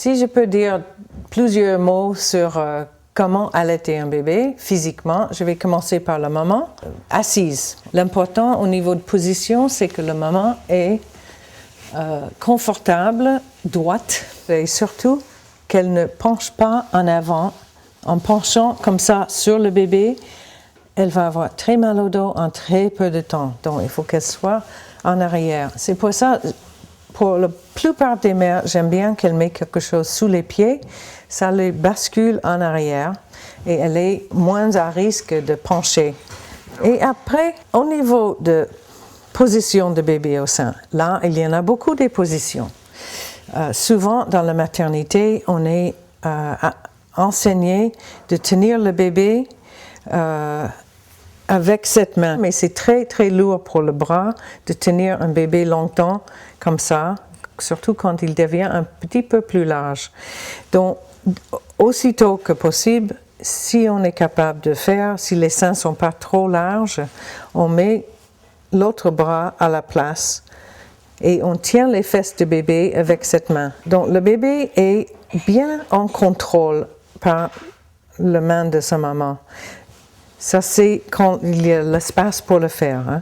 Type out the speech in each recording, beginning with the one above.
Si je peux dire plusieurs mots sur comment allaiter un bébé physiquement, je vais commencer par la maman assise. L'important au niveau de position, c'est que la maman est confortable, droite, et surtout qu'elle ne penche pas en avant. En penchant comme ça sur le bébé, elle va avoir très mal au dos en très peu de temps. Donc il faut qu'elle soit en arrière. C'est pour ça, pour la plupart des mères, j'aime bien qu'elle mette quelque chose sous les pieds. Ça les bascule en arrière et elle est moins à risque de pencher. Et après, au niveau de position de bébé au sein, là, il y en a beaucoup des positions. Souvent, dans la maternité, on est enseigné de tenir le bébé avec cette main. Mais c'est très, très lourd pour le bras de tenir un bébé longtemps comme ça, surtout quand il devient un petit peu plus large. Donc, aussitôt que possible, si on est capable de faire, si les seins ne sont pas trop larges, on met l'autre bras à la place et on tient les fesses du bébé avec cette main. Donc le bébé est bien en contrôle par la main de sa maman. Ça, c'est quand il y a l'espace pour le faire.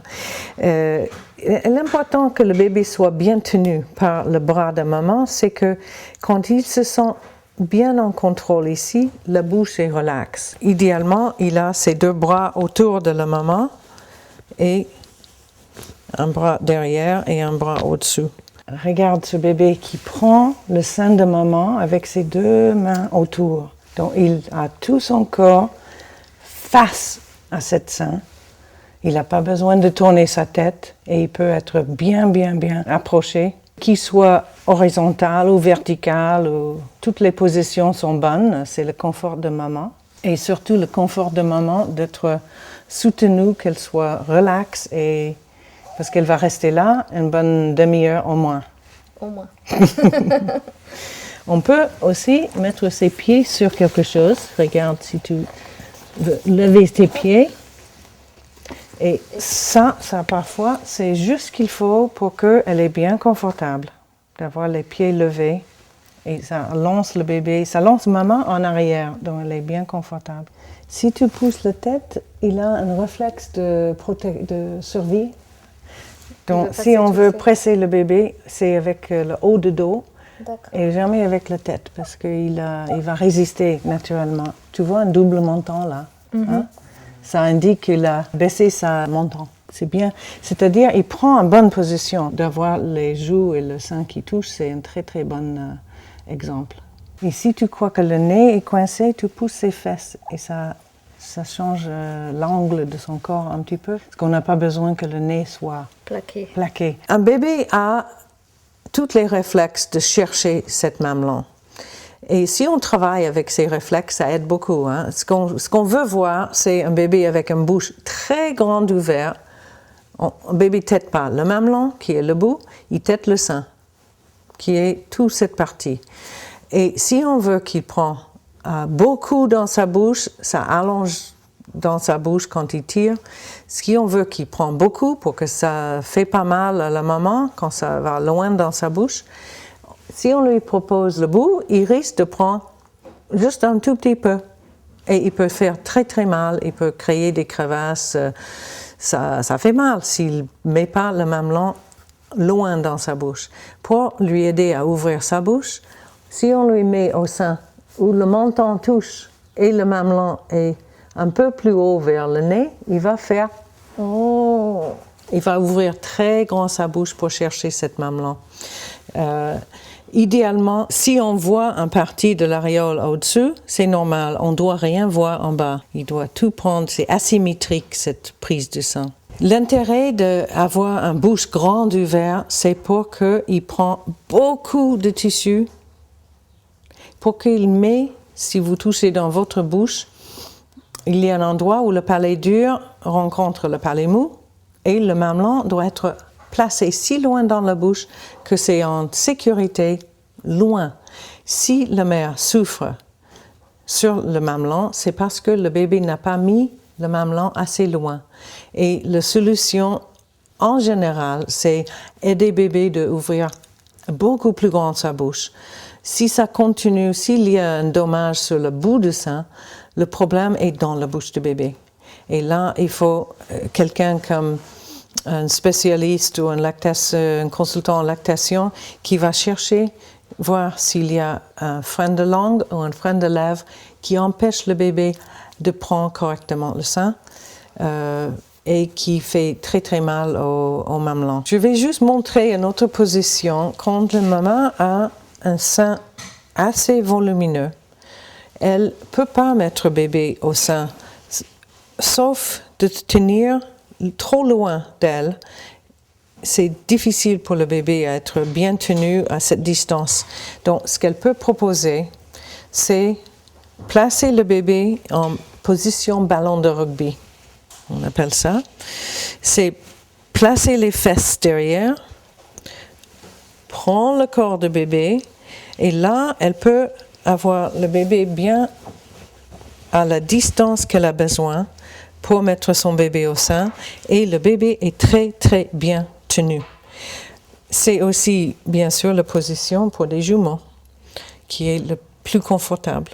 L'important que le bébé soit bien tenu par le bras de maman, c'est que quand il se sent bien en contrôle ici, la bouche est relaxe. Idéalement, il a ses deux bras autour de la maman et un bras derrière et un bras au-dessous. Regarde ce bébé qui prend le sein de maman avec ses deux mains autour. Donc il a tout son corps face à cette sein. Il n'a pas besoin de tourner sa tête et il peut être bien approché. Qu'il soit horizontal ou vertical, toutes les positions sont bonnes, c'est le confort de maman. Et surtout le confort de maman d'être soutenue, qu'elle soit relaxe, et parce qu'elle va rester là une bonne demi-heure au moins. Au moins. On peut aussi mettre ses pieds sur quelque chose. Regarde si tu veux lever tes pieds. Et ça parfois, c'est juste ce qu'il faut pour qu'elle est bien confortable, d'avoir les pieds levés. Et ça lance le bébé, ça lance maman en arrière, donc elle est bien confortable. Si tu pousses la tête, il a un réflexe de survie. Donc si on veut presser le bébé, c'est avec le haut de dos et jamais avec la tête, parce qu'il va résister naturellement. Tu vois un double menton là, hein? Ça indique qu'il a baissé sa menton. C'est bien. C'est-à-dire, il prend une bonne position. D'avoir les joues et le sein qui touchent, c'est un très très bon exemple. Et si tu crois que le nez est coincé, tu pousses ses fesses et ça change l'angle de son corps un petit peu. Parce qu'on n'a pas besoin que le nez soit plaqué. Un bébé a tous les réflexes de chercher cette mamelon. Et si on travaille avec ces réflexes, ça aide beaucoup. Hein. Ce qu'on veut voir, c'est un bébé avec une bouche très grande ouverte. Un bébé ne tète pas le mamelon, qui est le bout, il tète le sein, qui est toute cette partie. Et si on veut qu'il prenne beaucoup dans sa bouche, ça allonge dans sa bouche quand il tire. Si on veut qu'il prenne beaucoup pour que ça ne fait pas mal à la maman quand ça va loin dans sa bouche, si on lui propose le bout, il risque de prendre juste un tout petit peu. Et il peut faire très très mal, il peut créer des crevasses. Ça fait mal s'il ne met pas le mamelon loin dans sa bouche. Pour lui aider à ouvrir sa bouche, si on lui met au sein où le menton touche et le mamelon est un peu plus haut vers le nez, il va faire « oh ». Il va ouvrir très grand sa bouche pour chercher cette mamelon. Idéalement, si on voit une partie de l'aréole au-dessus, c'est normal, on ne doit rien voir en bas. Il doit tout prendre, c'est asymétrique cette prise de sang. L'intérêt d'avoir une bouche grande ouverte, c'est pour qu'il prend beaucoup de tissu, pour qu'il met, si vous touchez dans votre bouche, il y a un endroit où le palais dur rencontre le palais mou et le mamelon doit être placé si loin dans la bouche que c'est en sécurité, loin. Si la mère souffre sur le mamelon, c'est parce que le bébé n'a pas mis le mamelon assez loin. Et la solution, en général, c'est aider le bébé d'ouvrir beaucoup plus grand sa bouche. Si ça continue, s'il y a un dommage sur le bout du sein, le problème est dans la bouche du bébé. Et là, il faut quelqu'un comme un spécialiste ou un consultant en lactation qui va chercher, voir s'il y a un frein de langue ou un frein de lèvres qui empêche le bébé de prendre correctement le sein et qui fait très très mal au mamelon. Je vais juste montrer une autre position quand la maman a un sein assez volumineux. Elle ne peut pas mettre bébé au sein, sauf de tenir trop loin d'elle. C'est difficile pour le bébé à être bien tenu à cette distance. Donc, ce qu'elle peut proposer, c'est placer le bébé en position ballon de rugby. On appelle ça. C'est placer les fesses derrière, prendre le corps du bébé, et là, elle peut avoir le bébé bien à la distance qu'elle a besoin pour mettre son bébé au sein, et le bébé est très très bien tenu. C'est aussi bien sûr la position pour des jumeaux qui est le plus confortable.